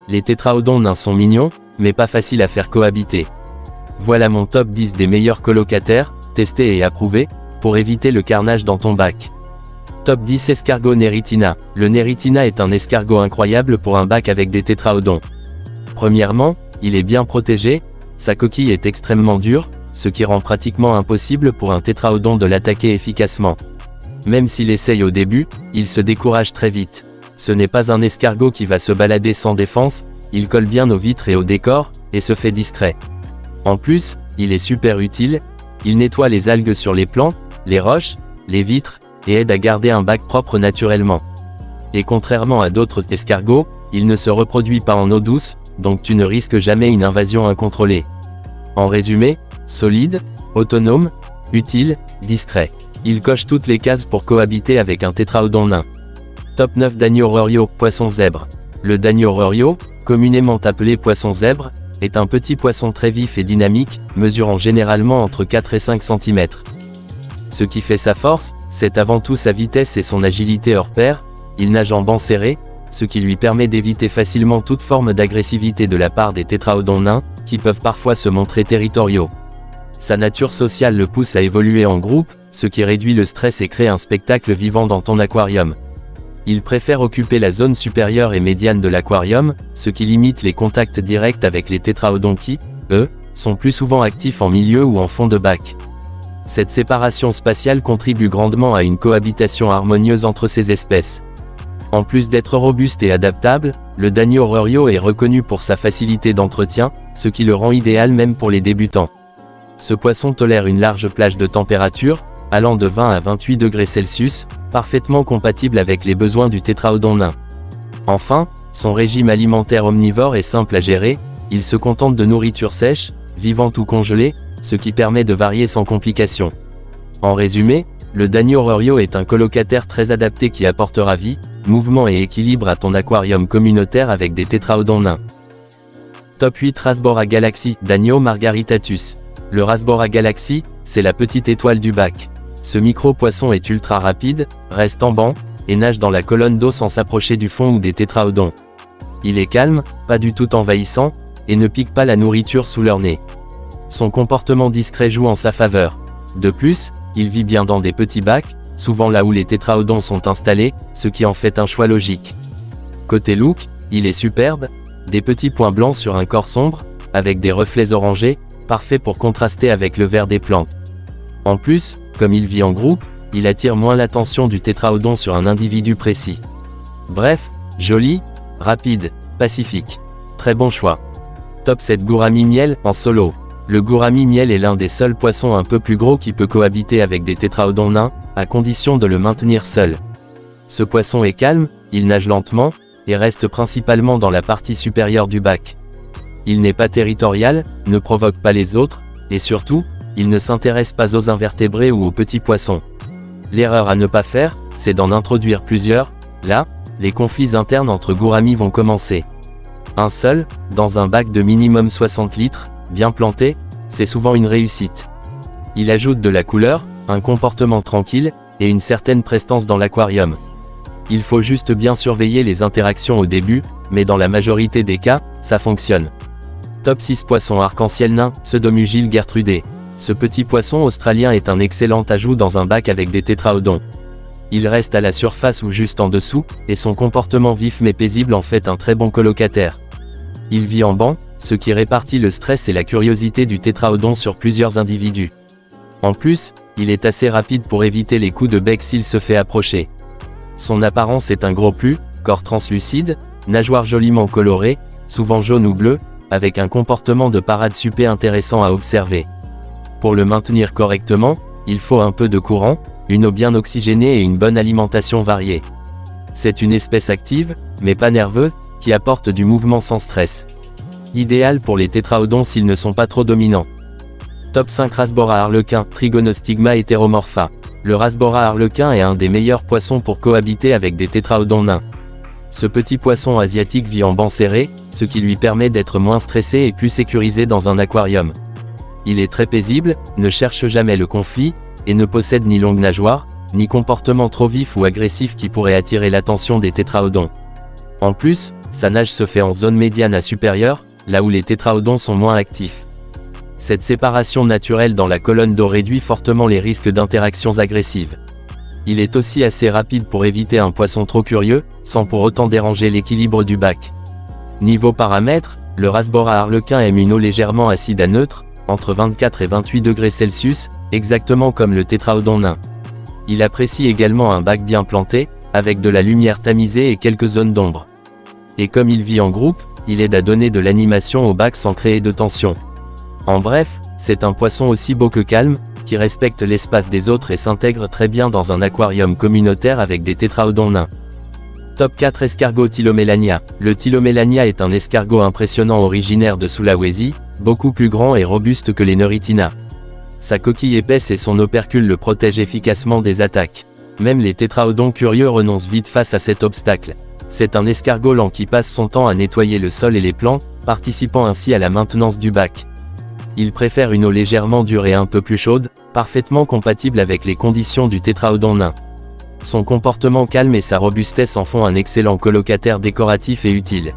Les tétraodons nains sont mignons, mais pas faciles à faire cohabiter. Voilà mon top 10 des meilleurs colocataires, testés et approuvés, pour éviter le carnage dans ton bac. Top 10 escargot Neritina. Le Neritina est un escargot incroyable pour un bac avec des tétraodons. Premièrement, il est bien protégé, sa coquille est extrêmement dure, ce qui rend pratiquement impossible pour un tétraodon de l'attaquer efficacement. Même s'il essaye au début, il se décourage très vite. Ce n'est pas un escargot qui va se balader sans défense, il colle bien aux vitres et au décor, et se fait discret. En plus, il est super utile, il nettoie les algues sur les plants, les roches, les vitres, et aide à garder un bac propre naturellement. Et contrairement à d'autres escargots, il ne se reproduit pas en eau douce, donc tu ne risques jamais une invasion incontrôlée. En résumé, solide, autonome, utile, discret. Il coche toutes les cases pour cohabiter avec un tétraodon nain. Top 9 Danio-Rorio, poisson zèbre. Le Danio-Rorio, communément appelé poisson zèbre, est un petit poisson très vif et dynamique, mesurant généralement entre 4 et 5 cm. Ce qui fait sa force, c'est avant tout sa vitesse et son agilité hors pair. Il nage en banc serré, ce qui lui permet d'éviter facilement toute forme d'agressivité de la part des tétraodons nains, qui peuvent parfois se montrer territoriaux. Sa nature sociale le pousse à évoluer en groupe, ce qui réduit le stress et crée un spectacle vivant dans ton aquarium. Il préfère occuper la zone supérieure et médiane de l'aquarium, ce qui limite les contacts directs avec les tétraodons qui, eux, sont plus souvent actifs en milieu ou en fond de bac. Cette séparation spatiale contribue grandement à une cohabitation harmonieuse entre ces espèces. En plus d'être robuste et adaptable, le Danio-Rorio est reconnu pour sa facilité d'entretien, ce qui le rend idéal même pour les débutants. Ce poisson tolère une large plage de température, allant de 20 à 28 degrés Celsius, parfaitement compatible avec les besoins du tétraodon nain. Enfin, son régime alimentaire omnivore est simple à gérer, il se contente de nourriture sèche, vivante ou congelée, ce qui permet de varier sans complication. En résumé, le Danio-Rorio est un colocataire très adapté qui apportera vie, mouvement et équilibre à ton aquarium communautaire avec des tétraodons nains. Top 8 Rasbora Galaxy, Danio margaritatus. Le Rasbora Galaxy, c'est la petite étoile du bac. Ce micro-poisson est ultra rapide, reste en banc, et nage dans la colonne d'eau sans s'approcher du fond ou des tétraodons. Il est calme, pas du tout envahissant, et ne pique pas la nourriture sous leur nez. Son comportement discret joue en sa faveur. De plus, il vit bien dans des petits bacs, souvent là où les tétraodons sont installés, ce qui en fait un choix logique. Côté look, il est superbe, des petits points blancs sur un corps sombre, avec des reflets orangés, parfait pour contraster avec le vert des plantes. En plus, comme il vit en groupe, il attire moins l'attention du tétraodon sur un individu précis. Bref, joli, rapide, pacifique. Très bon choix. Top 7 Gourami miel, en solo. Le gourami miel est l'un des seuls poissons un peu plus gros qui peut cohabiter avec des tétraodons nains, à condition de le maintenir seul. Ce poisson est calme, il nage lentement, et reste principalement dans la partie supérieure du bac. Il n'est pas territorial, ne provoque pas les autres, et surtout, il ne s'intéresse pas aux invertébrés ou aux petits poissons. L'erreur à ne pas faire, c'est d'en introduire plusieurs, là, les conflits internes entre gouramis vont commencer. Un seul, dans un bac de minimum 60 litres, bien planté, c'est souvent une réussite. Il ajoute de la couleur, un comportement tranquille, et une certaine prestance dans l'aquarium. Il faut juste bien surveiller les interactions au début, mais dans la majorité des cas, ça fonctionne. Top 6 Poisson arc-en-ciel nain, Pseudomugile gertrudé. Ce petit poisson australien est un excellent ajout dans un bac avec des tétraodons. Il reste à la surface ou juste en dessous, et son comportement vif mais paisible en fait un très bon colocataire. Il vit en banc, ce qui répartit le stress et la curiosité du tétraodon sur plusieurs individus. En plus, il est assez rapide pour éviter les coups de bec s'il se fait approcher. Son apparence est un gros plu, corps translucide, nageoire joliment colorée, souvent jaune ou bleu, avec un comportement de parade super intéressant à observer. Pour le maintenir correctement, il faut un peu de courant, une eau bien oxygénée et une bonne alimentation variée. C'est une espèce active, mais pas nerveuse, qui apporte du mouvement sans stress. Idéal pour les tétraodons s'ils ne sont pas trop dominants. Top 5 Rasbora arlequin, Trigonostigma heteromorpha. Le Rasbora arlequin est un des meilleurs poissons pour cohabiter avec des tétraodons nains. Ce petit poisson asiatique vit en banc serré, ce qui lui permet d'être moins stressé et plus sécurisé dans un aquarium. Il est très paisible, ne cherche jamais le conflit, et ne possède ni longue nageoire, ni comportement trop vif ou agressif qui pourrait attirer l'attention des tétraodons. En plus, sa nage se fait en zone médiane à supérieure, là où les tétraodons sont moins actifs. Cette séparation naturelle dans la colonne d'eau réduit fortement les risques d'interactions agressives. Il est aussi assez rapide pour éviter un poisson trop curieux, sans pour autant déranger l'équilibre du bac. Niveau paramètres, le Rasbora arlequin aime une eau légèrement acide à neutre, entre 24 et 28 degrés Celsius, exactement comme le tétraodon nain. Il apprécie également un bac bien planté, avec de la lumière tamisée et quelques zones d'ombre. Et comme il vit en groupe, il aide à donner de l'animation au bac sans créer de tension. En bref, c'est un poisson aussi beau que calme, qui respecte l'espace des autres et s'intègre très bien dans un aquarium communautaire avec des tétraodons nains. Top 4 escargot Tylomélania. Le Tylomélania est un escargot impressionnant originaire de Sulawesi, beaucoup plus grand et robuste que les Neuritina. Sa coquille épaisse et son opercule le protègent efficacement des attaques. Même les tétraodons curieux renoncent vite face à cet obstacle. C'est un escargot lent qui passe son temps à nettoyer le sol et les plants, participant ainsi à la maintenance du bac. Il préfère une eau légèrement dure et un peu plus chaude, parfaitement compatible avec les conditions du tétraodon nain. Son comportement calme et sa robustesse en font un excellent colocataire décoratif et utile.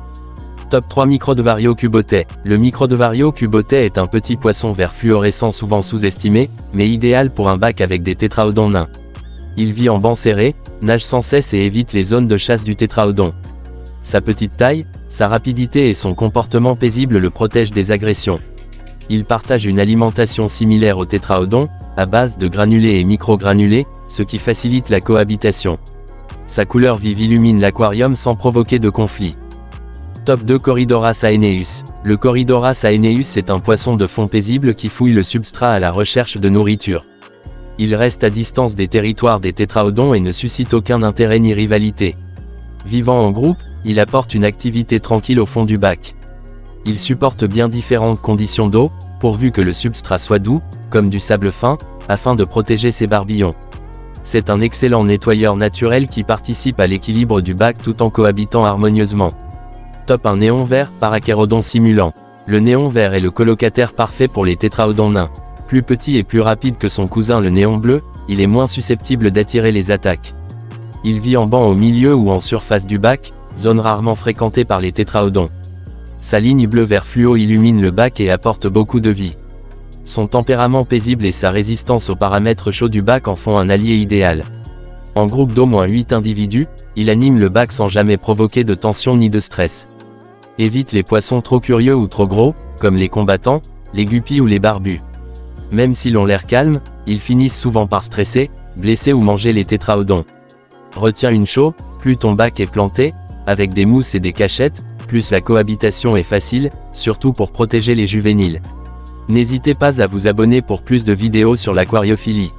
Top 3 Microdevario cubotais. Le Microdevario cubotais est un petit poisson vert fluorescent souvent sous-estimé, mais idéal pour un bac avec des tétraodons nains. Il vit en banc serré, nage sans cesse et évite les zones de chasse du tétraodon. Sa petite taille, sa rapidité et son comportement paisible le protègent des agressions. Il partage une alimentation similaire au tétraodon, à base de granulés et microgranulés, ce qui facilite la cohabitation. Sa couleur vive illumine l'aquarium sans provoquer de conflit. Top 2 Corydoras aeneus. Le Corydoras aeneus est un poisson de fond paisible qui fouille le substrat à la recherche de nourriture. Il reste à distance des territoires des tétraodons et ne suscite aucun intérêt ni rivalité. Vivant en groupe, il apporte une activité tranquille au fond du bac. Il supporte bien différentes conditions d'eau, pourvu que le substrat soit doux, comme du sable fin, afin de protéger ses barbillons. C'est un excellent nettoyeur naturel qui participe à l'équilibre du bac tout en cohabitant harmonieusement. Top 1 Néon vert, Parachérodon simulant. Le néon vert est le colocataire parfait pour les tétraodons nains. Plus petit et plus rapide que son cousin le néon bleu, il est moins susceptible d'attirer les attaques. Il vit en banc au milieu ou en surface du bac, zone rarement fréquentée par les tétraodons. Sa ligne bleu-vert fluo illumine le bac et apporte beaucoup de vie. Son tempérament paisible et sa résistance aux paramètres chauds du bac en font un allié idéal. En groupe d'au moins 8 individus, il anime le bac sans jamais provoquer de tension ni de stress. Évite les poissons trop curieux ou trop gros, comme les combattants, les guppies ou les barbus. Même s'ils ont l'air calmes, ils finissent souvent par stresser, blesser ou manger les tétraodons. Retiens une chose, plus ton bac est planté, avec des mousses et des cachettes, plus la cohabitation est facile, surtout pour protéger les juvéniles. N'hésitez pas à vous abonner pour plus de vidéos sur l'aquariophilie.